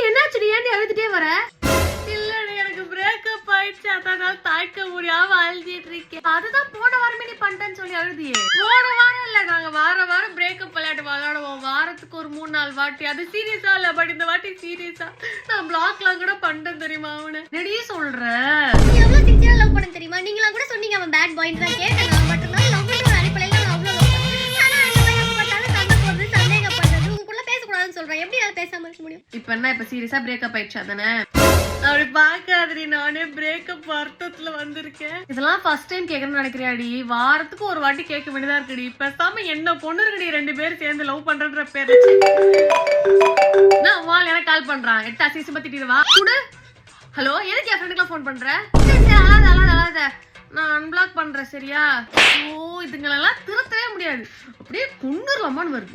என்னாச்சு ஏன் அழுதுட்டே வர? இல்லடி எனக்கு பிரேக்கப் ஆயிடுச்சு, அதனால தாய்க்க முடியாம அழுதிட்டு இருக்கேன். அதுதான் போன வாரமே நீ பண்ணிட்டேன்னு சொல்லி அழுதியே. போன வாரம் இல்ல, நாங்க வாரம் பிரேக்கப் விளையாட்டு விளையாடுவோம், வாரத்துக்கு ஒரு 3-4 வாட்டி. அது சீரியஸா இல்ல, பட் இந்த வாட்டி சீரியஸா. நான் பிளாக்லாம் கூட பண்ணிட்டேன் தெரியுமா அவனை. நெடியே சொல்ற எவ்வளவு சின்சியரா லவ் பண்ண தெரியுமா? நீங்களா கூட சொன்னீங்க அவன் பேட் பாய்ன்னு தான் கேட்டேன். நான் மட்டும் தான் லவ் பண்ற அடிப்படையில நான் அவ்வளவு லவ் பண்ணேன். ஆனா இந்த பையன் பார்த்தாலும் சண்டை போடுறது, சந்தேகப்படுறது, உங்களுக்குள்ள பேசக்கூடாதுன்னு சொல்றேன். எப்படி நான் பேசாம இருக்க முடியும்? இப்ப என்ன, இப்ப சீரியஸா பிரேக்கப் ஆயிடுச்சு அதானே? அப்படி பாக்காதடி, நானே பிரேக்கப் அர்த்தத்துல வந்திருக்கேன். இதெல்லாம் ஃபர்ஸ்ட் டைம் கேட்கணும்னு நினைக்கிறியாடி? வாரத்துக்கு ஒரு வாட்டி கேட்க வேண்டியதா இருக்குடி. பேசாம என்ன பொண்ணு இருக்குடி 2 பேரும் சேர்ந்து லவ் பண்றன்ற பேரு. நான் வால் எனக்கு கால் பண்றான், எட்டா சீசி பத்திட்டு வா கூட. ஹலோ, எதுக்கு என் ஃப்ரெண்டுக்குலாம் ஃபோன் பண்ற? அழாத, நான் அன்பிளாக் பண்றேன் சரியா? ஓ, இதுங்களெல்லாம் திருத்தவே முடியாது, அப்படியே கொண்டுலாமான்னு வருது.